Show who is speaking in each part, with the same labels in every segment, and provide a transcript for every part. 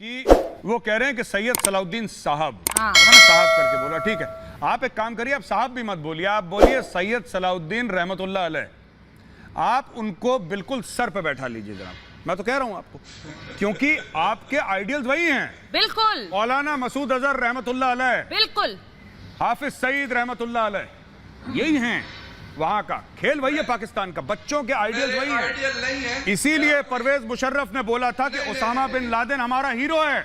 Speaker 1: कि वो कह रहे हैं कि सैयद सलाउद्दीन साहब, उन्होंने साहब करके बोला, ठीक है। आप एक काम करिए, आप साहब भी मत बोलिए, आप बोलिए सैयद सलाउद्दीन रहमतुल्लाह अलैह। आप उनको बिल्कुल सर पे बैठा लीजिए जनाब, मैं तो कह रहा हूं आपको, क्योंकि आपके आइडियल्स वही हैं।
Speaker 2: बिल्कुल।
Speaker 1: मौलाना मसूद अजहर रहमतुल्लाह अलैह,
Speaker 2: बिल्कुल।
Speaker 1: हाफिज सईद रहमतुल्लाह अलैह, यही हैं। वहां का खेल वही है, पाकिस्तान का बच्चों के आइडियल्स वही हैं। इसीलिए परवेज मुशर्रफ ने बोला था कि उसामा बिन लादेन हमारा हीरो है।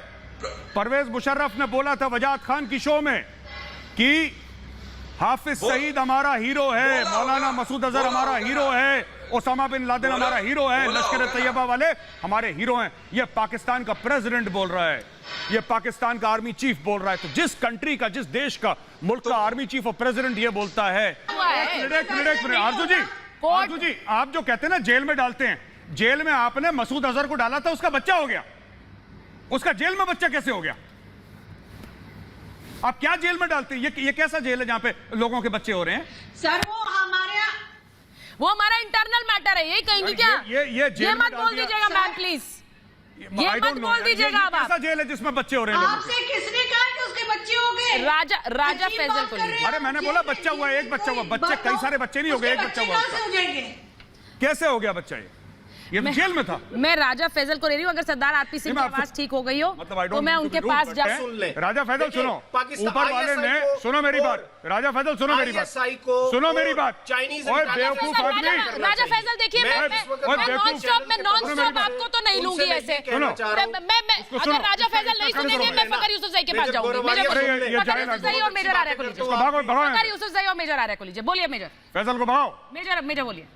Speaker 1: परवेज मुशर्रफ ने बोला था वजाद खान की शो में कि हाफिज सईद हमारा हीरो है, मौलाना मसूद अजहर हमारा हीरो है, उसामा बिन लादेन हमारा हीरो है, लश्कर तैयबा वाले हमारे हीरो हैं। ये पाकिस्तान का प्रेसिडेंट बोल रहा है, ये पाकिस्तान का आर्मी चीफ बोल रहा है। तो जिस कंट्री का, जिस देश का, मुल्क का आर्मी चीफ और प्रेसिडेंट ये बोलता है। एक मिनट आरजू जी, आप जो कहते हैं ना जेल में डालते हैं, जेल में आपने मसूद अजहर को डाला था, उसका बच्चा हो गया, उसका जेल में बच्चा कैसे हो गया? आप क्या जेल में डालते हैं? ये कैसा जेल है जहां पे लोगों के बच्चे हो रहे हैं?
Speaker 3: सर वो हमारा
Speaker 2: इंटरनल मैटर है, यही कहेंगे क्या?
Speaker 1: ये
Speaker 2: मत बोल दीजिएगा मैम प्लीज, ये मत बोल दीजिएगा। आप
Speaker 1: कैसा जेल है जिसमें बच्चे हो रहे हैं?
Speaker 3: आपसे किसने कहा कि उसके बच्चे हो गए?
Speaker 2: राजा फैजल को लीजिए।
Speaker 1: अरे मैंने बोला बच्चा हुआ, एक बच्चा हुआ, बच्चे कई सारे बच्चे नहीं हो गए, एक बच्चा हुआ। कैसे हो गया बच्चा? ये तो जेल में था।
Speaker 2: मैं राजा फैजल को ले रही हूँ, अगर सरदार आरपी सिंह की आवाज ठीक हो गई हो तो मैं उनके पास जा।
Speaker 1: राजा फैजल सुनो, ऊपर वाले ने, सुनो मेरी बात, राजा फैजल सुनो मेरी बात, सुनो मेरी बात। ओए बेवकूफ आदमी,
Speaker 2: राजा फैजल देखिए, मैं नॉन स्टॉप आपको तो नहीं लूंगी ऐसे। अगर राजा फैजल नहीं सुनेंगे मैं फकर यूसुफजई के पास जाऊंगी। यूसुफजई और मेजर आर्या को लीजिए, फकर यूसुफजई और मेजर आर्या को लीजिए। बोलिए मेजर
Speaker 1: फैजल को भगाओ।
Speaker 2: मेजर बोलिए।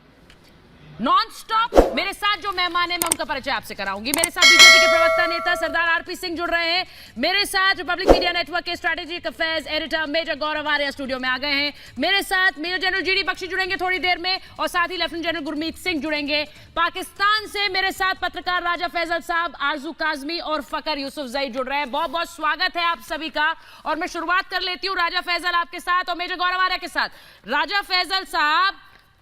Speaker 2: नॉन स्टॉप मेरे साथ जो मेहमान है मैं उनका परिचय आपसे कराऊंगी। मेरे साथ बीजेपी के प्रवक्ता नेता सरदार आरपी सिंह जुड़ रहे हैं। मेरे साथ रिपब्लिक मीडिया नेटवर्क के स्ट्रेटेजिक अफेयर्स एडिटर मेजर गौरव आर्या स्टूडियो में आ गए हैं। मेरे साथ मेजर जनरल जीडी बख्शी जुड़ेंगे थोड़ी देर में, और साथ ही लेफ्टिनेंट जनरल गुरमीत सिंह जुड़ेंगे। पाकिस्तान से मेरे साथ पत्रकार राजा फैजल साहब, आरजू काजमी और फकर यूसुफजई जुड़ रहे हैं। बहुत बहुत स्वागत है आप सभी का। और मैं शुरुआत कर लेती हूँ राजा फैजल आपके साथ और मेजर गौरव आर्या के साथ। राजा फैजल साहब,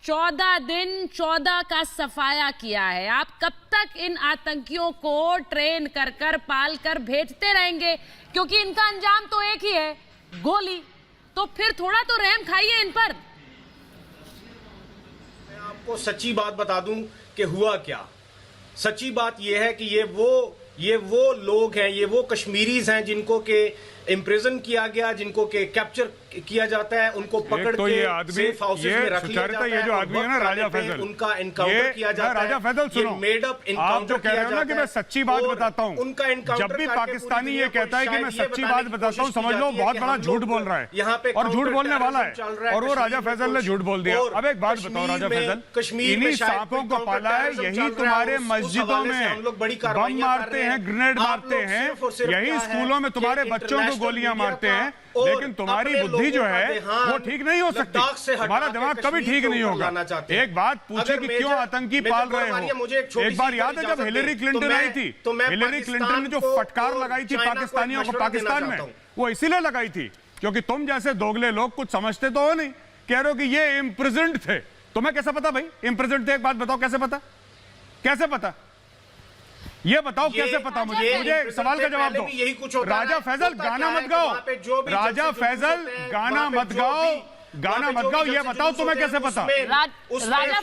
Speaker 2: 14 दिन 14 का सफाया किया है। आप कब तक इन आतंकियों को ट्रेन कर कर पाल कर भेजते रहेंगे? क्योंकि इनका अंजाम तो एक ही है, गोली। तो फिर थोड़ा तो रहम खाइए इन पर।
Speaker 4: मैं आपको सच्ची बात बता दूं कि हुआ क्या। सच्ची बात यह है कि ये वो लोग हैं, ये वो कश्मीरीज हैं जिनको के इम्प्रिजन किया गया, जिनको के कैप्चर किया जाता है, उनको पकड़
Speaker 1: तो
Speaker 4: के सेफ हाउसेस में रख लिया जाता है।
Speaker 1: ये जो आदमी है ना राजा फैजल,
Speaker 4: उनका एनकाउंटर किया जाता है।
Speaker 1: राजा फैजल सुनो,
Speaker 4: मेड अप
Speaker 1: आप जो कह रहे हो ना कि मैं सच्ची बात बताता हूँ,
Speaker 4: उनका एनकाउंटर
Speaker 1: जब भी पाकिस्तानी ये कहता है कि मैं सच्ची बात बताता हूँ, समझ लो बहुत बड़ा झूठ बोल रहा है यहाँ पे, और झूठ बोलने वाला है। और वो राजा फैजल ने झूठ बोल दिया। अब एक बात बताओ राजा फैजल, इन्हीं सांपों को पाला है, यही तुम्हारे मस्जिदों में बम मारते हैं, ग्रेनेड मारते हैं, यही स्कूलों में तुम्हारे बच्चों को गोलियां मारते हैं। लेकिन तुम्हारी बुद्धि जो है वो ठीक नहीं हो सकती, हमारा दिमाग कभी ठीक नहीं होगा। एक बात पूछे कि क्यों आतंकी पाल रहे हो? एक बार याद है जब हिलेरी क्लिंटन आई थी, हिलेरी क्लिंटन ने जो फटकार लगाई थी पाकिस्तानियों को पाकिस्तान में, वो इसीलिए लगाई थी क्योंकि तुम जैसे दोगले लोग कुछ समझते तो हो नहीं। कह रहे हो कि ये इम्प्रिजन्ड थे। तुम्हें कैसे पता भाई इम्प्रिजन्ड थे? एक बात बताओ, कैसे पता? कैसे पता? ये बताओ कैसे पता? मुझे सवाल का जवाब दो। राजा फैजल गाना मत गाओ, राजा फैजल गाना मत गाओ, गाना मत गाओ, ये बताओ तुम्हें कैसे पता?
Speaker 2: राजा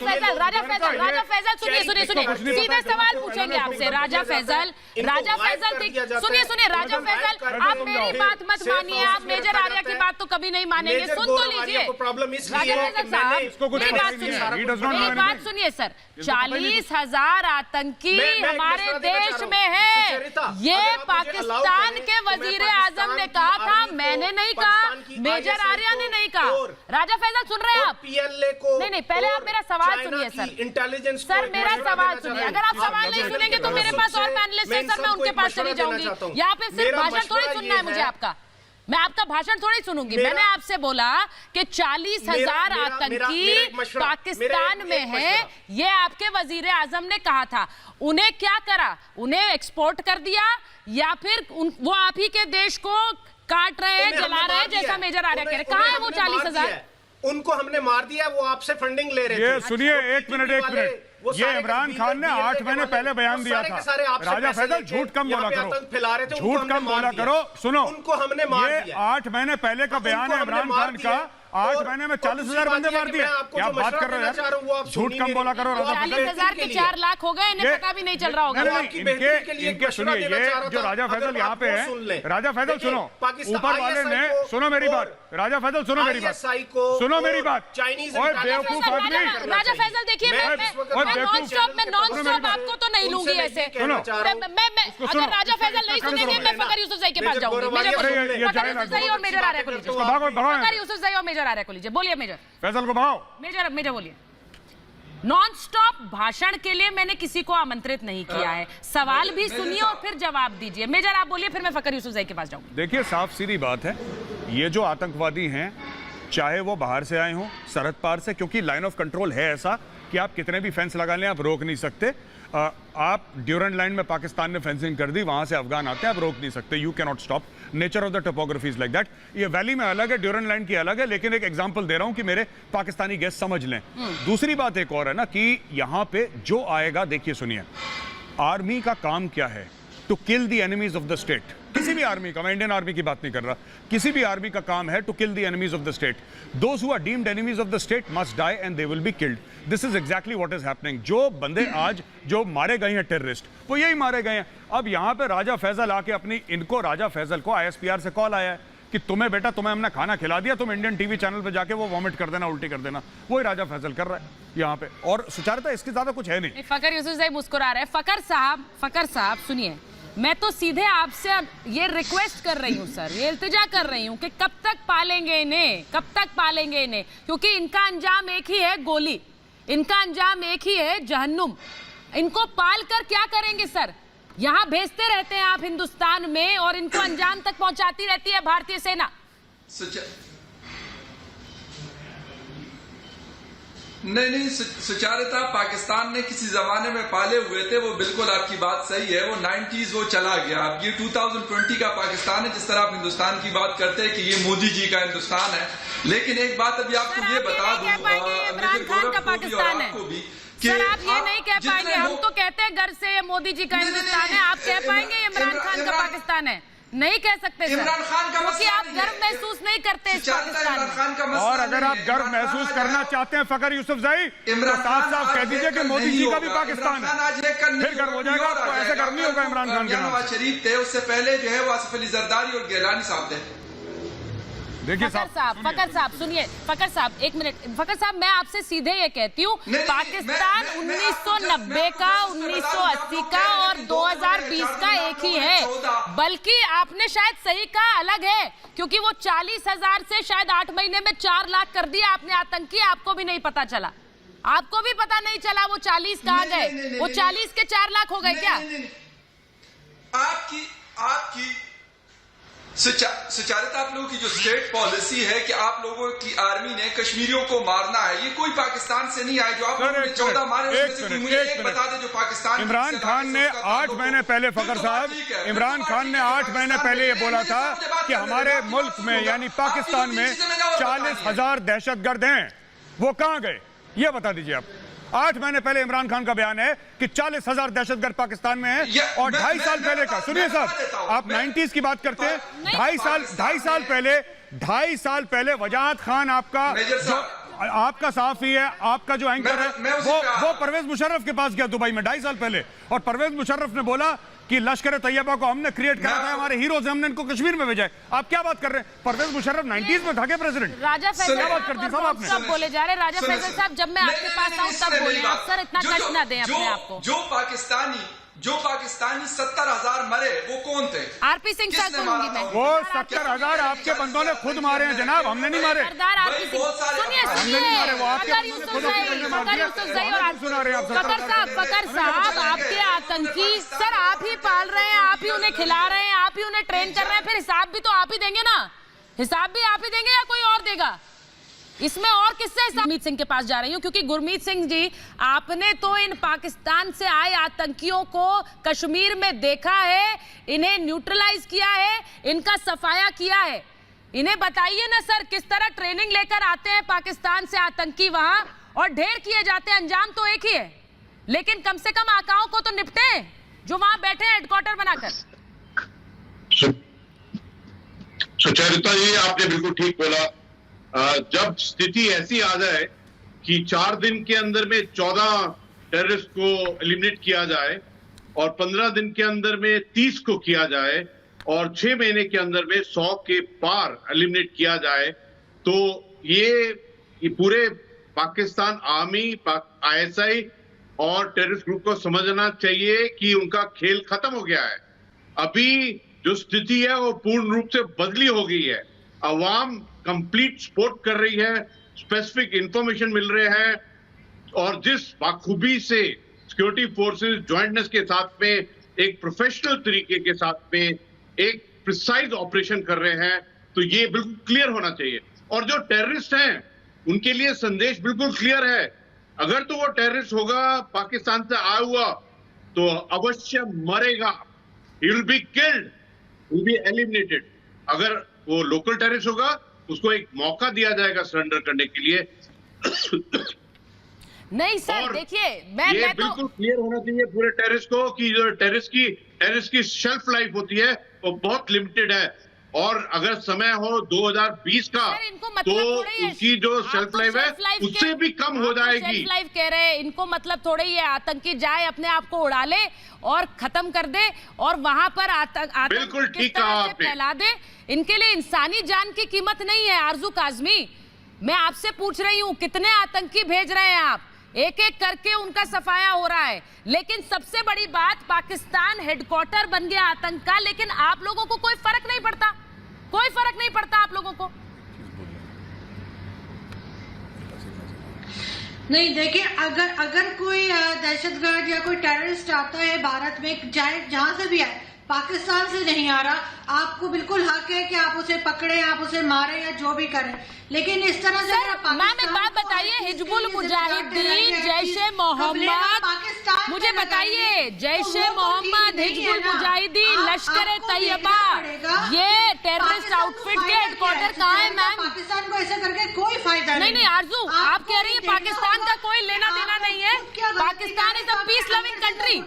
Speaker 2: फैजल सुनिए, सीधे सवाल पूछेंगे आपसे। राजा फैजल सुनिए, राजा फैजल आप मेरी बात मत मानिए, आप मेजर आर्या की बात तो कभी नहीं मानेंगे। सुन तो लीजिए राजा फैजल साहब, मेरी बात सुनिए सर। 40,000 आतंकी हमारे देश में है, ये पाकिस्तान के वजीर आजम ने कहा था, मैंने नहीं कहा, मेजर आर्या ने नहीं कहा। राजा फैजल सुन रहे हैं आप?
Speaker 4: पीएलए को
Speaker 2: नहीं, पहले आप मेरा सवाल सुनिए सर।
Speaker 4: इंटेलिजेंस
Speaker 2: सर मेरा सवाल सुनिए। अगर आप सवाल नहीं सुनेंगे तो मेरे पास और पैनलिस्ट है सर, मैं उनके पास चली जाऊंगी। यहाँ पे सिर्फ भाषण थोड़ी सुनना है मुझे आपका, मैं आपका भाषण थोड़ी सुनूंगी। मैंने आपसे बोला कि 40,000 आतंकी पाकिस्तान में है, ये आपके वजीर आजम ने कहा था। उन्हें क्या करा? उन्हें एक्सपोर्ट कर दिया या फिर वो आप ही के देश को काट रहे हैं, जला रहे हैं, जैसा मेजर आर्या कह रहे? कहाँ है वो 40,000?
Speaker 4: उनको हमने मार दिया, वो आपसे फंडिंग ले रहे थे।
Speaker 1: ये सुनिए, एक मिनट ये इमरान खान ने 8 महीने पहले बयान दिया था। राजा फैसल झूठ कम बोला करो, झूठ कम बोला करो। सुनो, ये 8 महीने पहले का बयान है इमरान खान का। 8 महीने में 40,000 बंदे मार दिए। क्या बात कर रहे हो यार, झूठ कम बोला करो।
Speaker 2: 40,000 के 4 लाख हो गए, इन्हें पता भी नहीं चल रहा होगा।
Speaker 1: इनके सुनिए, ये जो राजा फैसल यहाँ पे है, राजा फैसल सुनो, ऊपर वाले ने, सुनो मेरी बात, राजा फैसल सुनो मेरी बात, सुनो मेरी बात। और बेवकूफ आदमी
Speaker 2: राजा फैसल, देखिए मैं नॉन स्टॉप आपको तो नहीं लूंगी ऐसे।
Speaker 1: सुनो,
Speaker 2: अगर राजा फैसल नहीं सुनेंगे, मैं फकर यूसुफजई के पास जाऊंगी। फकर यूसुफजई और मेजर आर्या को लीजिए। फकर यूसुफजई और मेजर आर्या को लीजिए। बोलिए मेजर
Speaker 1: फैसल को भाव।
Speaker 2: मेजर बोलिए। नॉन स्टॉप भाषण के लिए मैंने किसी को आमंत्रित नहीं किया है। सवाल भी सुनिए और फिर जवाब दीजिए। मेजर आप बोलिए, फिर मैं फकर यूसुफजई के पास जाऊंगी।
Speaker 1: देखिए, साफ सीधी बात है, ये जो आतंकवादी हैं, चाहे वो बाहर से आए हों, सरहद पार से, क्योंकि लाइन ऑफ कंट्रोल है ऐसा कि आप कितने भी फेंस लगा लें, आप रोक नहीं सकते। आप ड्यूरेंट लाइन में पाकिस्तान ने फेंसिंग कर दी, वहां से अफगान आते हैं, आप रोक नहीं सकते। You can not stop. Nature of the topography is like that. ये वैली में अलग है, ड्यूरेंट लाइन की अलग है, लेकिन एक एग्जांपल दे रहा हूं कि मेरे पाकिस्तानी गेस्ट समझ लें। दूसरी बात एक और है ना कि यहां पे जो आएगा, देखिए सुनिए, आर्मी का काम क्या है? To kill the enemies of the state. किसी भी आर्मी का, मैं इंडियन आर्मी की बात नहीं कर रहा, किसी भी आर्मी का काम है to kill the enemies of the state. Those who are deemed enemies of the state must die and they will be killed. This is exactly what is happening. जो बंदे आज जो मारे गए हैं टेररिस्ट, वो यही मारे गए हैं। अब यहां पे राजा फैसल आके अपनी, इनको राजा फैसल को ISPR से कॉल आया है कि तुम्हें बेटा, तुम्हें हमने खाना खिला दिया, तुम इंडियन टीवी चैनल पे जाके वो वॉमिट कर देना, उल्टी कर देना। वही राजा फैसल कर रहा है यहाँ पे, और सुचारता इसके ज्यादा कुछ है नहीं।
Speaker 2: फकर यूसुफजई मुस्कुरा रहे हैं। फकर साहब सुनिए, मैं तो सीधे आपसे ये रिक्वेस्ट कर रही हूँ सर, ये इल्तिजा कर रही हूँ कि कब तक पालेंगे इन्हें, कब तक पालेंगे इन्हें? क्योंकि इनका अंजाम एक ही है, गोली। इनका अंजाम एक ही है, जहन्नुम। इनको पाल कर क्या करेंगे सर? यहाँ भेजते रहते हैं आप हिंदुस्तान में, और इनको अंजाम तक पहुंचाती रहती है भारतीय सेना।
Speaker 5: नहीं, सुचारिता पाकिस्तान ने किसी जमाने में पाले हुए थे, वो बिल्कुल आपकी बात सही है। वो 90s वो चला गया। अब ये 2020 का पाकिस्तान है। जिस तरह आप हिंदुस्तान की बात करते हैं कि ये मोदी जी का हिंदुस्तान है, लेकिन एक बात अभी आपको ये बता दूं,
Speaker 2: इमरान खान का पाकिस्तान है। सर आप ये नहीं कह पाएंगे, हम तो कहते हैं घर से ये मोदी जी का हिंदुस्तान है, आप कह पाएंगे इमरान खान का पाकिस्तान है? नहीं कह सकते सर, क्योंकि आप गर्व महसूस नहीं करते इस पाकिस्तान में।
Speaker 1: और अगर आप गर्व महसूस करना चाहते हैं फकर यूसुफजई, तो साफ साफ कह दीजिए कि मोदी जी का भी पाकिस्तान है, फिर गर्व हो जाएगा आपको। ऐसे गर्व नहीं होगा इमरान खान के नाम।
Speaker 5: शरीफ थे, उससे पहले जो है वो आसिफ अली जरदारी और गिलानी साहब थे।
Speaker 1: देखिए
Speaker 2: फकर साहब सुनिए, फकर साहब एक मिनट। फकर साहब मैं आपसे सीधे ये कहती हूँ, पाकिस्तान 1990 का, 1980 का और 2020 का एक ही है। बल्कि आपने शायद सही कहा, अलग है, क्योंकि वो 40,000 से शायद 8 महीने में 4 लाख कर दिया आपने आतंकी। आपको भी नहीं पता चला, आपको भी पता नहीं चला वो 40 कहाँ गए। वो 40 के 4 लाख हो गए क्या?
Speaker 5: आपकी सुचारिता, आप लोगों की जो स्टेट पॉलिसी है कि आप लोगों की आर्मी ने कश्मीरियों को मारना है, ये कोई पाकिस्तान से नहीं आए। जो आप लोगों ने 14 मारे, उसमें से मुझे एक बता दे जो पाकिस्तान।
Speaker 1: इमरान खान ने 8 महीने पहले, फकर साहब, इमरान खान ने 8 महीने पहले ये बोला था कि हमारे मुल्क में यानी पाकिस्तान में 40,000 दहशतगर्द हैं। वो कहां गए ये बता दीजिए आप। 8 महीने पहले इमरान खान का बयान है कि 40,000 दहशतगर्द पाकिस्तान में है। और 2.5 साल पहले का, सुनिए साहब, आप 90s की बात करते हैं, 2.5 साल पहले वजाहत खान आपका जो आपका सहाफी है, आपका जो एंकर है, वो परवेज मुशर्रफ के पास गया दुबई में 2.5 साल पहले, और परवेज मुशर्रफ ने बोला कि लश्कर तैयबा को हमने क्रिएट करा था, हमारे हीरोज, हमने इनको कश्मीर में भेजा है। आप क्या बात कर रहे हैं? परवेज मुशर्रफ 90s में था क्या प्रेसिडेंट?
Speaker 2: राजा फैसल
Speaker 1: क्या बात करती साहब आपने?
Speaker 2: सब बोले जा रहे। राजा फैसल साहब, जब मैं आपके पास आऊं तब बोले आप सर, इतना कष्ट ना दें अपने आप को।
Speaker 5: जो पाकिस्तानी 70,000 मरे, वो कौन थे?
Speaker 2: आरपी सिंह सर को लूंगी मैं।
Speaker 1: वो 70,000 आपके बंदों ने खुद मारे हैं जनाब, हमने नहीं मारे।
Speaker 2: सरदार आरपी सिंह, सुनिए फकर साहब, आपके आतंकी सर आप ही पाल रहे हैं, आप ही उन्हें खिला रहे हैं, आप ही उन्हें ट्रेन कर रहे हैं, फिर हिसाब भी तो आप ही देंगे ना। हिसाब भी आप ही देंगे या कोई और देगा? इसमें और किससे? गुरमीत सिंह के पास जा रही हूं, क्योंकि गुरमीत सिंह जी, आपने तो इन पाकिस्तान से आए आतंकियों को कश्मीर में देखा है, इन्हें न्यूट्रलाइज किया है, इनका सफाया किया है। इन्हें बताइए ना सर, किस तरह ट्रेनिंग लेकर आते हैं पाकिस्तान से आतंकी वहां, और ढेर किए जाते हैं, अंजाम तो एक ही है। लेकिन कम से कम आकाओं को तो निपटे जो वहां बैठे हैं हेडक्वार्टर बनाकर।
Speaker 6: सुचरिता जी, आपने बिल्कुल ठीक बोला। जब स्थिति ऐसी आ जाए कि 4 दिन के अंदर में 14 टेररिस्ट को एलिमिनेट किया जाए और 15 दिन के अंदर में 30 को किया जाए और 6 महीने के अंदर में 100 के पार एलिमिनेट किया जाए, तो ये पूरे पाकिस्तान आर्मी, ISI और टेररिस्ट ग्रुप को समझना चाहिए कि उनका खेल खत्म हो गया है। अभी जो स्थिति है वो पूर्ण रूप से बदली हो गई है। अवाम कंप्लीट सपोर्ट कर रही है, स्पेसिफिक इंफॉर्मेशन मिल रहे हैं और जिस बाखूबी से सिक्योरिटी फोर्सेस ज्वाइंटनेस के साथ में एक प्रोफेशनल तरीके के साथ में एक प्रिसाइज ऑपरेशन कर रहे हैं, तो ये बिल्कुल क्लियर होना चाहिए। और जो टेररिस्ट हैं उनके लिए संदेश बिल्कुल क्लियर है, अगर तो वो टेररिस्ट होगा पाकिस्तान से आया हुआ तो अवश्य मरेगा, he will be killed, will be eliminated। अगर वो लोकल टेररिस्ट होगा उसको एक मौका दिया जाएगा सरेंडर करने के लिए।
Speaker 2: नहीं सर, देखिए मैं
Speaker 6: बिल्कुल क्लियर होना चाहिए पूरे टेररिस्ट को कि जो टेररिस्ट की शेल्फ लाइफ होती है वो बहुत लिमिटेड है, और अगर समय हो 2020 का तो उनकी जो शेल्फ लाइफ है उससे भी कम हो जाएगी।
Speaker 2: शेल्फ लाइफ कह रहे हैं, इनको मतलब थोड़े ये आतंकी जाए अपने आप को उड़ा ले और खत्म कर दे और वहां पर आतंक
Speaker 6: बिल्कुल ठीक कहा आपने,
Speaker 2: फैला दे। इनके लिए इंसानी जान की कीमत नहीं है। आरजू काजमी, मैं आपसे पूछ रही हूँ कितने आतंकी भेज रहे हैं आप? एक एक करके उनका सफाया हो रहा है, लेकिन सबसे बड़ी बात पाकिस्तान हेडक्वार्टर बन गया आतंक का, लेकिन आप लोगों को कोई फर्क नहीं पड़ता, कोई फर्क नहीं पड़ता आप लोगों को।
Speaker 3: नहीं देखिए, अगर कोई दहशतगर्द या कोई टेररिस्ट आता है भारत में, चाहे जहां से भी आए, पाकिस्तान से नहीं आ रहा, आपको बिल्कुल हक है कि आप उसे पकड़े, आप उसे मारे या जो भी करें, लेकिन इस तरह से
Speaker 2: मैम एक बात बताइए, हिजबुल मुजाहिदीन, जैशे मोहम्मद, मुझे बताइए जैशे मोहम्मद, हिजबुल मुजाहिदीन, लश्कर तैयबा, ये टेररिस्ट आउटफिट के हेडक्वार्टर कहाँ है मैम?
Speaker 3: पाकिस्तान को ऐसा करके कोई फायदा नहीं।
Speaker 2: नहीं आरजू, आप कह रही है पाकिस्तान का कोई लेना देना नहीं है, Pakistan is a peace loving country,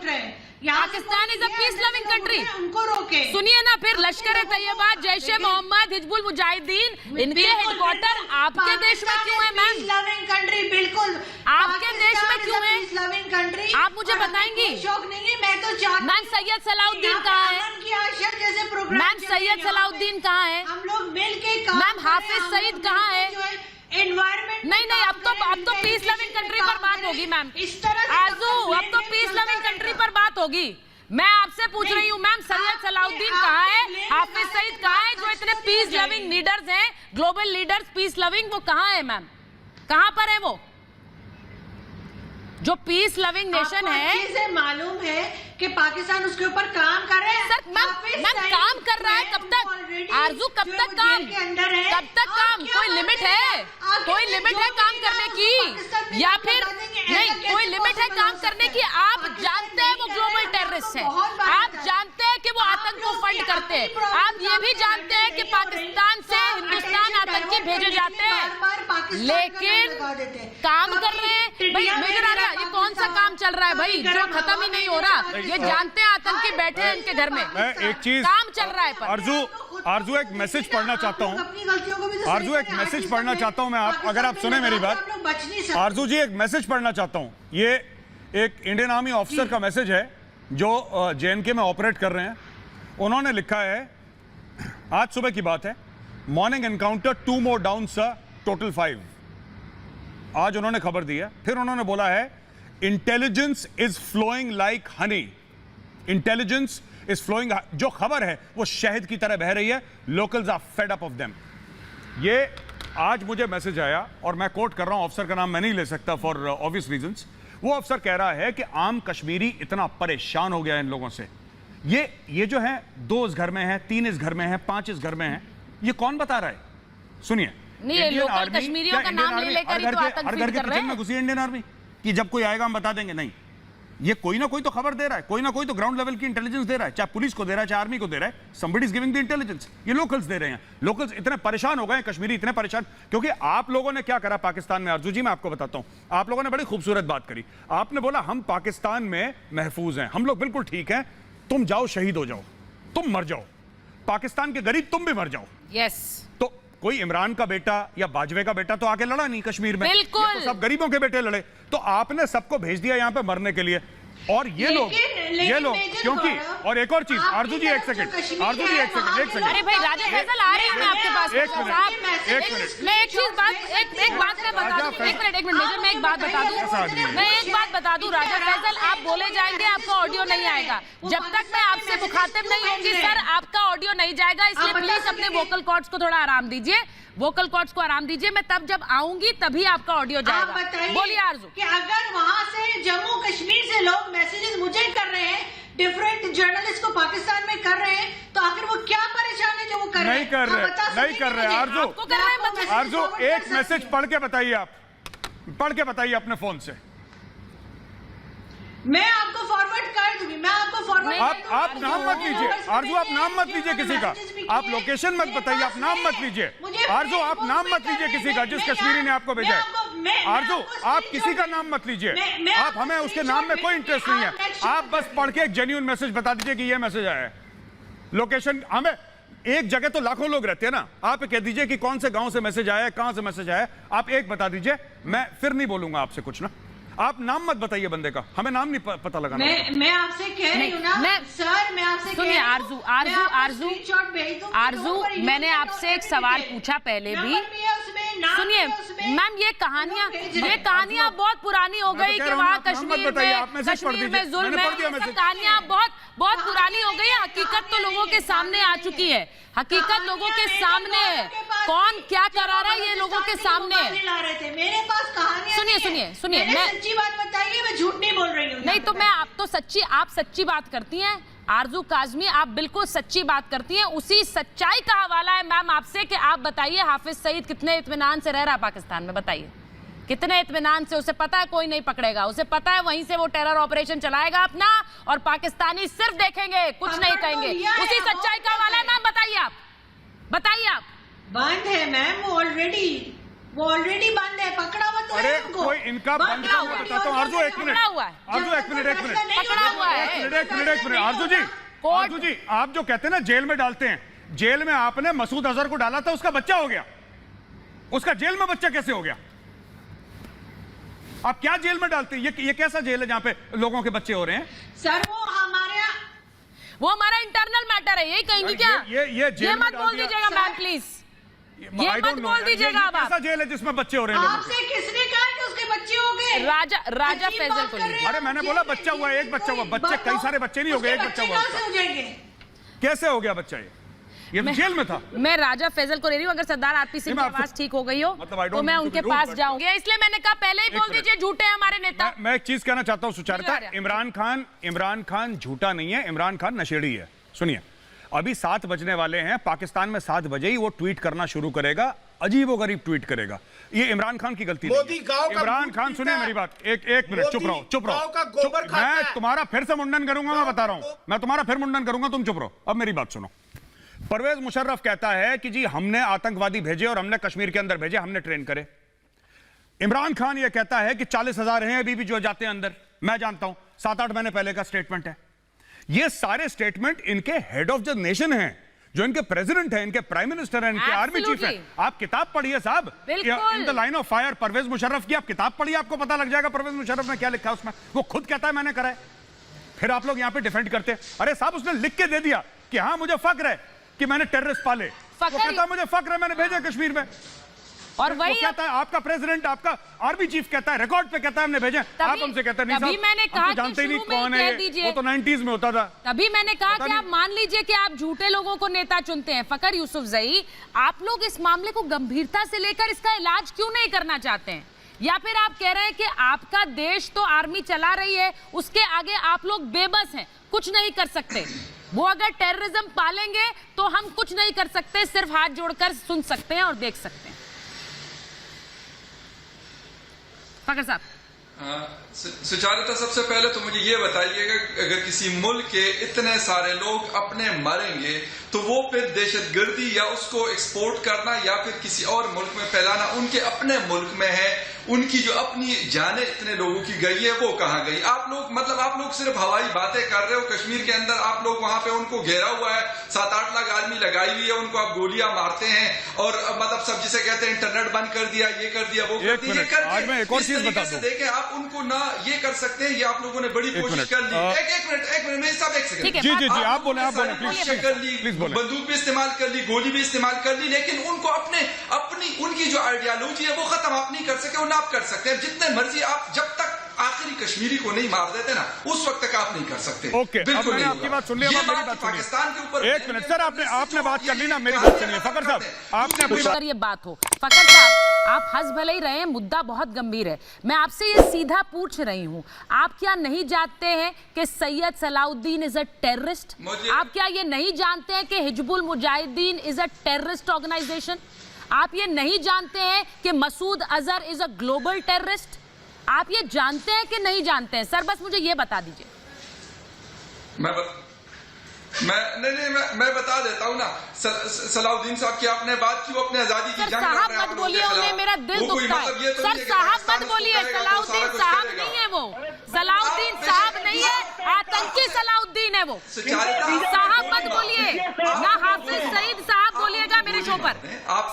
Speaker 2: Pakistan is a peace loving country.
Speaker 3: उनको रोके,
Speaker 2: सुनिए ना, फिर लश्कर तैयबा, जैशे मोहम्मद, हिजबुल मुजाहिदीन, इनके हेडक्वार्टर आपके देश में क्यों है मैम?
Speaker 3: पीस लविंग कंट्री, बिल्कुल
Speaker 2: आपके देश में क्यों है?
Speaker 3: पीस लविंग कंट्री
Speaker 2: आप मुझे बताएंगी?
Speaker 3: शौक नहीं है, मैं तो चाहती हूं।
Speaker 2: मैम सैयद सलाउद्दीन कहाँ है?
Speaker 3: जैसे प्रोग्राम
Speaker 2: मैम सैयद सलाउद्दीन कहाँ है?
Speaker 3: हम लोग मिलके
Speaker 2: मैम हाफिज सईद कहाँ है?
Speaker 3: एनवायरमेंट
Speaker 2: नहीं अब तो पीस लविंग कंट्री पर बात होगी मैम।
Speaker 3: इस तरह
Speaker 2: आरजू, अब तो पीस लविंग कंट्री पर बात होगी। मैं आपसे पूछ रही हूँ मैम, सैयद सलाउद्दीन कहाँ है, हाफिज सईद कहाँ है, जो इतने पीस लविंग लीडर्स हैं, ग्लोबल लीडर्स पीस लविंग, वो कहाँ है मैम? कहाँ पर है वो जो पीस लविंग नेशन है?
Speaker 3: अच्छे से मालूम है कि पाकिस्तान उसके ऊपर काम कर रहे हैं।
Speaker 2: सर मैम काम कर रहा है, कब तक आरजू, कब तक काम, कब तक काम? कोई लिमिट है? कोई लिमिट है काम करने की, या फिर नहीं कोई लिमिट है काम करने की? आप जानते हैं वो ग्लोबल टेररिस्ट है, आप जानते हैं कि वो आतंक को फंड करते हैं, आप ये भी जानते हैं कि पाकिस्तान से हिंदुस्तान आतंकी भेजे जाते हैं, लेकिन काम कर रहे हैं। भाई मेजर आरा, ये कौन सा काम चल रहा है भाई जो खत्म ही नहीं हो रहा? ये जानते हैं आतंकी बैठे हैं इनके घर में,
Speaker 1: मैं एक चीज
Speaker 2: काम चल रहा है पर।
Speaker 1: आरजू एक मैसेज पढ़ना चाहता हूँ, आरजू एक मैसेज पढ़ना चाहता हूँ मैं, आप अगर आप सुने मेरी बात आरजू जी, एक मैसेज पढ़ना चाहता हूँ। ये एक इंडियन आर्मी ऑफिसर का मैसेज है जो JNK में ऑपरेट कर रहे हैं। उन्होंने लिखा है, आज सुबह की बात है, morning encounter 2 more down sir, total 5। आज उन्होंने खबर दी है। फिर उन्होंने बोला है, intelligence is flowing like honey, intelligence is flowing, जो खबर है वो शहद की तरह बह रही है, locals are fed up of them. ये आज मुझे मैसेज आया और मैं कोट कर रहा हूं, अफसर का नाम मैं नहीं ले सकता फॉर ऑब्वियस रीजंस। वो अफसर कह रहा है कि आम कश्मीरी इतना परेशान हो गया इन लोगों से, ये जो है 2 इस घर में है, 3 इस घर में है, 5 इस घर में है, ये कौन बता रहा है? सुनिए,
Speaker 2: नहीं लोकल कश्मीरियों का नाम ले लेकर ही तो आतंक फीड कर रहे हैं।
Speaker 1: में घुसी इंडियन आर्मी कि जब कोई आएगा हम बता देंगे, नहीं, ये कोई ना कोई तो खबर दे रहा है, कोई ना कोई तो ग्राउंड लेवल की इंटेलिजेंस दे रहा है, चाहे पुलिस को दे रहा है, चाहे आर्मी को दे रहा है। Somebody is giving the intelligence. ये लोकल्स दे रहे हैं। लोकल्स इतने परेशान हो गए, कश्मीरी इतने परेशान, क्योंकि आप लोगों ने क्या करा पाकिस्तान में। आरजू जी मैं आपको बताता हूं, आप लोगों ने बड़ी खूबसूरत बात करी। आपने बोला हम पाकिस्तान में महफूज हैं, हम लोग बिल्कुल ठीक हैं, तुम जाओ शहीद हो जाओ, तुम मर जाओ, पाकिस्तान के गरीब तुम भी मर जाओ।
Speaker 2: यस।
Speaker 1: तो कोई इमरान का बेटा या बाजवे का बेटा तो आके लड़ा नहीं कश्मीर में,
Speaker 2: बिल्कुल।
Speaker 1: ये तो सब गरीबों के बेटे लड़े। तो आपने सबको भेज दिया यहां पे मरने के लिए। और ये लोग क्योंकि, और एक और चीज आरजू जी, एक सेकंड आरजू जी, एक सेकंड।
Speaker 2: अरे भाई राजा फैसल आ रहे हैं, मैं आपके पास
Speaker 1: एक मिनट
Speaker 2: मैं एक चीज बात एक बात मैं बता दूं, एक मिनट मेजर, मैं एक बात बता दूं, मैं एक बात बता दूं राजा फैसल, आप बोले जाएंगे आपका ऑडियो नहीं आएगा जब तक मैं आपसे मुखातिब नहीं होंगी। सर आपका ऑडियो नहीं जाएगा, इसलिए प्लीज अपने वोकल कॉर्ड्स को थोड़ा आराम दीजिए, वोकल कॉर्ड्स को आराम दीजिए। मैं तब जब आऊंगी तभी आपका ऑडियो जाएगा। बोलिए आरजू।
Speaker 3: कि अगर वहां से जम्मू कश्मीर से लोग मैसेजेस मुझे कर रहे हैं, डिफरेंट जर्नलिस्ट को पाकिस्तान में कर रहे हैं, तो आखिर वो क्या परेशान है जो वो कर रहे हैं?
Speaker 1: नहीं कर रहे आरजू। आरजू एक मैसेज पढ़ के बताइए, आप पढ़ के बताइए अपने फोन से।
Speaker 3: मैं आपको फॉरवर्ड कर दूंगी, मैं आपको फॉरवर्ड।
Speaker 1: आप नाम मत लीजिए आरजू, आप नाम मत लीजिए किसी का, आप लोकेशन मत बताइए, आप नाम मत लीजिए आरजू, आप नाम मत लीजिए किसी का जिस कश्मीरी ने आपको भेजा है। आरजू आप किसी का नाम मत लीजिए, आप, हमें उसके नाम में कोई इंटरेस्ट नहीं है। आप बस पढ़ के एक जेन्युइन मैसेज बता दीजिए कि ये मैसेज आया है। लोकेशन, हमें एक जगह तो लाखों लोग रहते हैं ना, आप कह दीजिए कि कौन से गांव से मैसेज आया है, कहां से मैसेज आया है, आप एक बता दीजिए, मैं फिर नहीं बोलूंगा आपसे कुछ ना। आप नाम मत बताइए बंदे का, हमें नाम नहीं पता लगाना।
Speaker 3: मैं आपसे कह रही हूँ ना सर, मैं आपसे
Speaker 2: सुनिए आरजू, मैंने आपसे एक सवाल पूछा पहले भी। सुनिए मैम, ये कहानियां बहुत पुरानी हो गई कि वहाँ कश्मीर में जुल्म है, कहानियां बहुत पुरानी हो गई है। हकीकत तो लोगों के सामने आ चुकी है, हकीकत लोगों के सामने है, कौन क्या करा रहा है ये लोगों के सामने है।
Speaker 3: मेरे पास कहानियां
Speaker 2: सुनिए मैं
Speaker 3: सच्ची बात बताइए, मैं झूठ नहीं बोल रही हूँ।
Speaker 2: नहीं तो मैं, आप सच्ची बात करती हैं आरजू काजमी, आप बिल्कुल सच्ची बात करती हैं। उसी सच्चाई का हवाला है मैम आपसे कि आप बताइए हाफिज सईद कितने इत्मीनान से रह रहा है पाकिस्तान में, बताइए कितने इत्मीनान से। उसे पता है कोई नहीं पकड़ेगा, उसे पता है वहीं से वो टेरर ऑपरेशन चलाएगा अपना, और पाकिस्तानी सिर्फ देखेंगे, कुछ नहीं कहेंगे। उसी सच्चाई का हवाला है मैम, बताइए आप।
Speaker 3: बंद है मैम, वो ऑलरेडी बंद है, पकड़ा हुआ तो
Speaker 1: अरे
Speaker 3: है उनको।
Speaker 1: कोई इनका बंद का मैं बताता हूँ आरजू, एक मिनट
Speaker 2: पकड़ा हुआ है,
Speaker 1: आरजू, एक मिनट
Speaker 2: पकड़ा हुआ है।
Speaker 1: आरजू जी आप जो कहते हैं ना जेल में डालते हैं, जेल में आपने मसूद अजहर को डाला था, उसका बच्चा हो गया, उसका जेल में बच्चा कैसे हो गया? आप क्या जेल में डालते हैं? ये कैसा जेल है जहां पे लोगों के बच्चे हो रहे हैं?
Speaker 3: सर
Speaker 2: वो हमारा इंटरनल मैटर है, यही कहेंगी क्या?
Speaker 1: ये
Speaker 2: मत बोल दीजिएगा मैम प्लीज, ये मत बोल दीजिएगा। आप
Speaker 1: कैसा जेल है जिसमें बच्चे हो रहे हैं?
Speaker 3: आपसे किसने कहा कि उसके बच्चे हो गए?
Speaker 2: राजा फैसल को लीजिए।
Speaker 1: अरे मैंने बोला बच्चा हुआ, एक बच्चा हुआ, बच्चे कई सारे बच्चे नहीं हो गए, एक बच्चा हुआ। कैसे हो गया बच्चा? ये तो जेल में था।
Speaker 2: मैं राजा फैसल को ले रही हूँ, अगर सरदार आरपी सिंह की आवाज ठीक हो गई हो तो मैं उनके पास जाऊंगी, इसलिए मैंने कहा पहले ही बोल दीजिए झूठे हैं हमारे नेता।
Speaker 1: मैं एक चीज कहना चाहता हूँ सुचारिता, इमरान खान झूठा नहीं है, इमरान खान नशेड़ी है। सुनिए अभी 7 बजने वाले हैं, पाकिस्तान में 7 बजे ही वो ट्वीट करना शुरू करेगा, अजीबोगरीब ट्वीट करेगा। ये इमरान खान की गलती नहीं है। इमरान खान, सुनिए मेरी बात, एक मिनट चुप रहो। मैं तुम्हारा फिर से मुंडन करूंगा, मैं बता रहा हूं, मैं तुम्हारा फिर मुंडन करूंगा, तुम चुप रहो। अब मेरी बात सुनो। परवेज मुशर्रफ कहता है कि जी हमने आतंकवादी भेजे और हमने कश्मीर के अंदर भेजे, हमने ट्रेन करे। इमरान खान यह कहता है कि 40,000 हैं अभी भी जो जाते हैं अंदर, मैं जानता हूं, 7-8 महीने पहले का स्टेटमेंट है। ये सारे स्टेटमेंट इनके हेड ऑफ द नेशन हैं, जो इनके प्रेसिडेंट हैं, इनके प्राइम मिनिस्टर हैं, इनके आर्मी चीफ हैं। आप किताब पढ़िए साहब, in the line of fire Pervez Musharraf की आप किताब पढ़िए, आपको पता लग जाएगा परवेज मुशर्रफ ने क्या लिखा है उसमें। वो खुद कहता है मैंने करा है, फिर आप लोग यहां पे डिफेंड करते हैं। अरे साहब उसने लिख के दे दिया कि हाँ मुझे फक्र है कि मैंने टेररिस्ट पाले, वो कहता है मुझे फक्र है मैंने भेजे कश्मीर में, और वही कहता है आपका प्रेसिडेंट, आपका आर्मी चीफ कहता है, रिकॉर्ड पे कहता है हमने भेजे, आप हमसे कहते हैं नहीं साहब,
Speaker 2: मैंने कहा
Speaker 1: जानते ही नहीं कौन है ये, वो तो 90s में होता था।
Speaker 2: तभी मैंने कहा कि आप मान लीजिए कि आप झूठे लोगों को नेता चुनते हैं। फकर यूसुफजई, आप लोग इस मामले को गंभीरता से लेकर इसका इलाज क्यों नहीं करना चाहते हैं? या फिर आप कह रहे हैं कि आपका देश तो आर्मी चला रही है, उसके आगे आप लोग बेबस हैं, कुछ नहीं कर सकते। वो अगर टेररिज्म पालेंगे तो हम कुछ नहीं कर सकते, सिर्फ हाथ जोड़कर सुन सकते हैं और देख सकते हैं। फकर साहब
Speaker 5: सुचारिता, सबसे पहले तो मुझे ये बताइएगा, अगर किसी मुल्क के इतने सारे लोग अपने मरेंगे तो वो फिर दहशतगर्दी या उसको एक्सपोर्ट करना या फिर किसी और मुल्क में फैलाना उनके अपने मुल्क में है। उनकी जो अपनी जाने इतने लोगों की गई है वो कहाँ गई? आप लोग सिर्फ हवाई बातें कर रहे हो। कश्मीर के अंदर आप लोग वहां पे उनको घेरा हुआ है, 7-8 लाख आर्मी लगाई हुई है, उनको आप गोलियां मारते हैं और मतलब सब जिसे कहते हैं इंटरनेट बंद कर दिया, ये कर दिया, वो कर दिया, ये करके देखें आप उनको ना ये कर सकते हैं। ये आप लोगों ने बड़ी कोशिश कर ली। एक मिनट मेरे साहब, एक सेकंड।
Speaker 1: जी आप बोले
Speaker 5: कर ली, बंदूक भी इस्तेमाल कर ली, गोली भी इस्तेमाल कर ली, लेकिन उनको अपनी उनकी जो आइडियोलॉजी है वो खत्म आप नहीं कर सके, वो ना आप कर सकते हैं जितने मर्जी आप, जब तक आखिरी कश्मीरी को नहीं मार देते ना उस वक्त तक आप नहीं कर सकते।
Speaker 1: ओके,
Speaker 5: बिल्कुल
Speaker 1: मैंने आपकी बात सुन ली,
Speaker 5: मेरी बात पाकिस्तान के ऊपर।
Speaker 1: एक मिनट सर, आपने बात कर ली ना, मेरी बात सुनिए फकर साहब, आपने अपनी
Speaker 2: अगर ये बात हो, फकर साहब आप हंस भले ही रहे हैं, मुद्दा बहुत गंभीर है। मैं आपसे ये सीधा पूछ रही हूँ, आप क्या नहीं जानते हैं कि Syed Salahuddin is a terrorist? आप क्या ये नहीं जानते हैं कि Hizbul Mujahideen is a terrorist organisation? आप ये नहीं जानते हैं कि Masood Azhar is a global terrorist? आप ये जानते हैं कि नहीं जानते हैं? सर बस मुझे ये बता दीजिए।
Speaker 5: मैं बता देता हूँ ना। सलाउद्दीन साहब की आपने बात की, वो अपने आजादी की जंग
Speaker 2: साहब मत बोलिए, उन्हें मेरा दिल दुखता है। सर साहब मत बोलिए, सलाउद्दीन साहब नहीं है वो, सलाउद्दीन साहब नहीं है, आतंकी सलाउद्दीन है वो। साहब मत बोलिए ना, हाफिज सईद साहब बोलिएगा मेरे शो पर।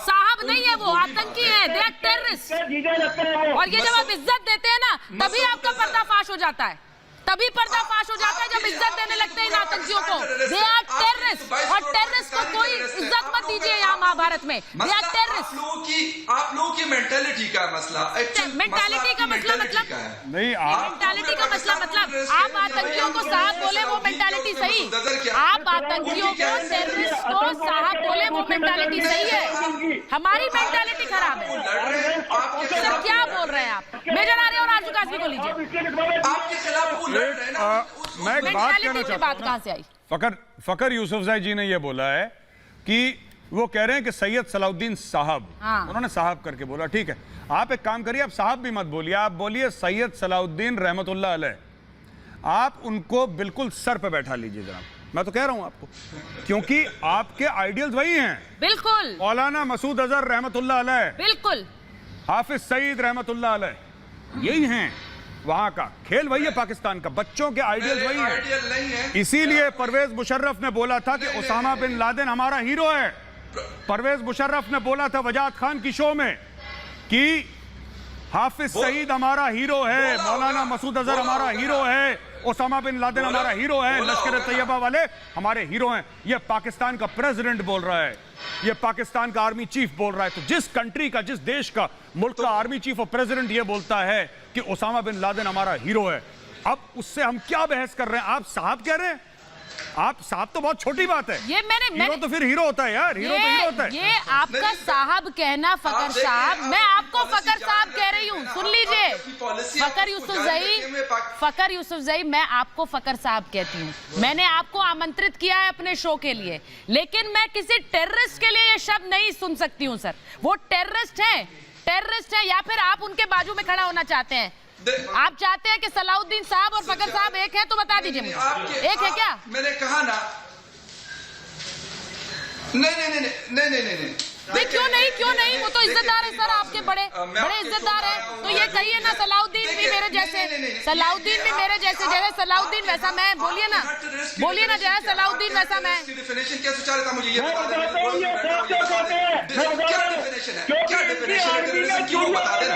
Speaker 2: साहब नहीं है वो, आतंकी है, दे आर टेररिस्ट। और ये जब आप इज्जत देते हैं ना तभी आपका पर्दाफाश हो जाता है, तभी पर्दाफाश हो जाता है जब इज्जत देने लगते हैं इन आतंकियों को। दे आर टेररिस्ट, और टेररिस्ट को कोई इज्जत मत दीजिए यहाँ महाभारत में। They are terrorist.
Speaker 5: आप लोगों की मेंटालिटी का मसला,
Speaker 2: मेंटालिटी का मसला मतलब
Speaker 1: नहीं,
Speaker 2: मेंटालिटी का मसला मतलब आप आतंकियों को साहब बोले वो मेंटालिटी सही, आप आतंकियों को टेररिस्ट को साहब बोले वो मेंटालिटी सही है, हमारी मेंटालिटी खराब है। सर क्या बोल रहे हैं आप? मेजर आर्य और आरजू कासमी को लीजिए।
Speaker 5: आपके खिलाफ
Speaker 1: मैं एक बात कहना चाहता हूं,
Speaker 2: कहां से आई?
Speaker 1: फकर यूसुफजई जी ने यह बोला है कि वो कह रहे हैं कि सैयद सलाउद्दीन साहब, उन्होंने साहब करके बोला, ठीक है। आप एक काम करिए, आप साहब भी मत बोलिए, आप बोलिए सैयद सलाउद्दीन रहमतुल्लाह अलैह। आप उनको बिल्कुल सर पे बैठा लीजिए जनाब, मैं तो कह रहा हूं आपको, क्योंकि आपके आइडियल्स वही हैं।
Speaker 2: बिल्कुल।
Speaker 1: मौलाना मसूद अजहर रहमतुल्लाह अलैह,
Speaker 2: बिल्कुल।
Speaker 1: हाफिज सईद रहमतुल्लाह अलैह, यही हैं। वहां का खेल वही है, पाकिस्तान का बच्चों के आइडियल वही है। इसीलिए परवेज मुशर्रफ ने बोला था कि उसामा बिन लादेन हमारा हीरो है। परवेज मुशर्रफ ने बोला था वजाद खान की शो में कि हाफिज सईद हमारा हीरो है, मौलाना मसूद अजहर हमारा हीरो है, उसामा बिन लादेन हमारा हीरो है, लश्कर तैयबा वाले हमारे हीरो हैं। ये पाकिस्तान का प्रेसिडेंट बोल रहा है, ये पाकिस्तान का आर्मी चीफ बोल रहा है। तो जिस कंट्री का, जिस देश का, मुल्क का आर्मी चीफ और प्रेसिडेंट ये बोलता है कि उसामा बिन लादेन हमारा हीरो है, अब उससे हम क्या बहस कर रहे हैं? आप साहब कह रहे हैं? आप साहब तो बहुत छोटी बात है।
Speaker 2: ये
Speaker 1: हीरो तो फिर हीरो होता है यार, हीरो तो हीरो होता है।
Speaker 2: ये आपका साहब कहना फकर साहब, मैं आपको फकर साहब कह रही हूँ, सुन लीजिए। फकर यूसुफजई, मैं आपको फकर साहब कहती हूँ। मैंने आपको आमंत्रित किया है अपने शो के लिए, लेकिन मैं किसी टेररिस्ट के लिए ये शब्द नहीं सुन सकती हूँ सर। वो टेररिस्ट है या फिर आप उनके बाजू में खड़ा होना चाहते हैं? आप चाहते हैं कि सलाउद्दीन साहब और फकर साहब एक है तो बता दीजिए मुझे, एक है क्या?
Speaker 5: मैंने कहा ना, नहीं
Speaker 2: क्यों नहीं? वो तो इज्जतदार है सर, आपके बड़े इज्जतदार हैं। तो ये कहिए ना सलाउद्दीन भी मेरे जैसे, सलाउद्दीन भी मेरे जैसे, जैसे सलाउद्दीन वैसा मैं, बोलिए ना जैसे सलाउद्दीन वैसा मैं।
Speaker 5: डेफिनेशन क्या सुचारिता, मुझे ये बता दें, क्या डेफिनेशन है, क्या डेफिनेशन है टेररिज्म की, वो बता देना।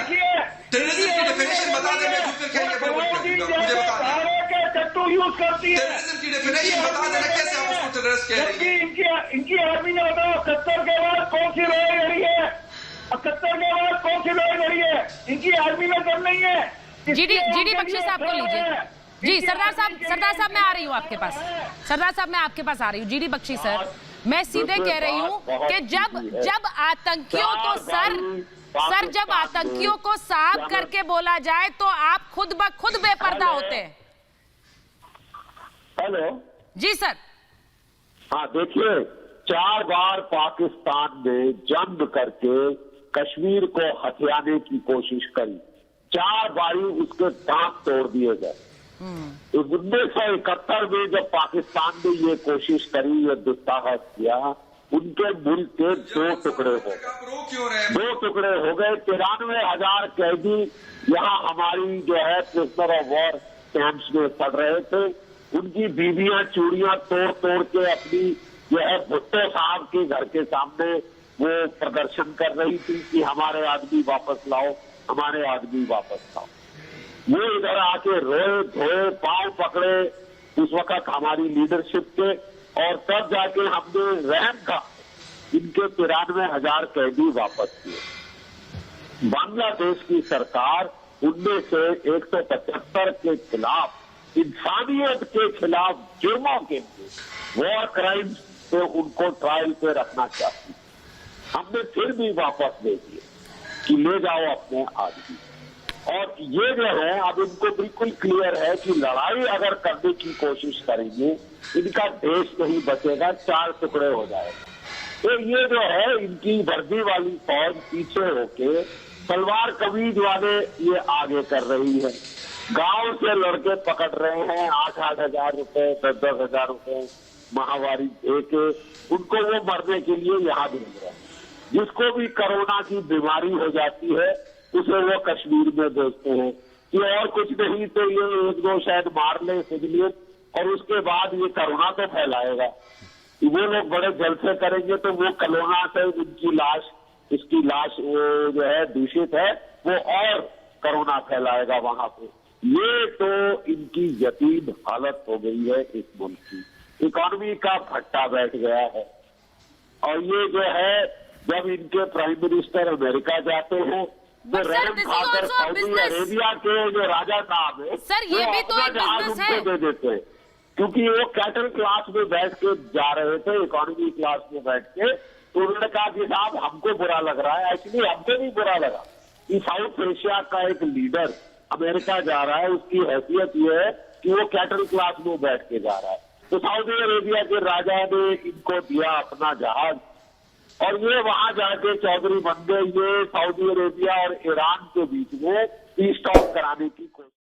Speaker 5: टेररिज्म की डेफिनेशन बता दें, मैं फिर कहेंगे मुझे बता दें टेररिज्म की डेफिनेशन बता देना, कैसे आप उसको टेररिस्ट कह रही हैं?
Speaker 7: इनकी आर्मी ने बताओ 71 के बाद कौन सी लड़ाई लड़ी है, 71 के बाद कौन सी लड़ाई लड़ी है? इनकी आर्मी में कम नहीं है।
Speaker 2: जीडी बख्शी साहब को लीजिए। जी सरदार साहब मैं आ रही हूँ आपके पास। सरदार साहब मैं आपके पास आ रही हूँ। जीडी बख्शी सर, मैं सीधे कह रही हूँ कि जब आतंकियों को जब आतंकियों को साहब करके बोला जाए तो आप खुद ब खुद बेपर्दा होते हैं।
Speaker 8: हेलो
Speaker 2: जी सर।
Speaker 8: हाँ देखिए, 4 बार पाकिस्तान ने जंग करके कश्मीर को हथियाने की कोशिश करी, 4 बारी उसके दांत तोड़ दिए गए। 1971 में जब पाकिस्तान ने ये कोशिश करी, ये दुस्साहस किया, उनके मुल्क के 2 टुकड़े हो गए। 2 टुकड़े हो गए। 93,000 कैदी यहाँ हमारी जो है प्रिजनर ऑफ वॉर कैंप्स में पड़ रहे थे। उनकी बीवियां चूड़ियां तोड़ तोड़ के अपनी जो है भुट्टो साहब के घर के सामने वो प्रदर्शन कर रही थी कि हमारे आदमी वापस लाओ, हमारे आदमी वापस लाओ। वो इधर आके रोए धोए, पांव पकड़े उस वक्त हमारी लीडरशिप के, और तब जाके हमने रहम का इनके 93,000 कैदी वापस किए। बांग्लादेश की सरकार उनमें से 175 के खिलाफ, इंसानियत के खिलाफ जुर्मों के लिए, वॉर क्राइम्स पे उनको ट्रायल पे रखना चाहती। हमने फिर भी वापस दे दिए कि ले जाओ अपने आदमी। और ये जो है अब इनको बिल्कुल क्लियर है कि लड़ाई अगर करने की कोशिश करेंगे इनका देश नहीं बचेगा, 4 टुकड़े हो जाएगा। तो ये जो है इनकी वर्दी वाली फौज पीछे होके सलवार कमीज वाले ये आगे कर रही है। गांव से लड़के पकड़ रहे हैं, 8-8 हजार रुपए, 10-10 हजार रुपए माहवारी देके उनको वो मरने के लिए यहाँ भेज रहे हैं। जिसको भी कोरोना की बीमारी हो जाती है उसे वो कश्मीर में भेजते हैं कि और कुछ नहीं तो ये 1-2 शायद मार ले सिविलियन, और उसके बाद ये कोरोना तो फैलाएगा। वो लोग बड़े जलसे करेंगे तो वो कोरोना से उनकी लाश, इसकी लाश वो जो है दूषित है, वो और कोरोना फैलाएगा वहां पे। ये तो इनकी यतीम हालत हो गई है इस मुल्क की। इकोनॉमी का भट्टा बैठ गया है। और ये जो है जब इनके प्राइम मिनिस्टर अमेरिका जाते हैं तो रहम खाकर सऊदी अरेबिया के जो राजा साहब है
Speaker 2: सर, ये भी तो एक बिजनेस है।
Speaker 8: दे देते हैं, क्योंकि वो कैटल क्लास में बैठ के जा रहे थे, इकोनॉमी क्लास में बैठ के, तो उन्होंने कहा कि साहब हमको बुरा लग रहा है। एक्चुअली हमको भी बुरा लगा कि साउथ एशिया का एक लीडर अमेरिका जा रहा है, उसकी हैसियत ये है कि वो कैटल क्लास में बैठ के जा रहा है। तो सऊदी अरेबिया के राजा ने इनको दिया अपना जहाज, और ये वहां जाके चौधरी बन गए। ये सऊदी अरेबिया और ईरान के बीच में पीस टॉक कराने की कोशिश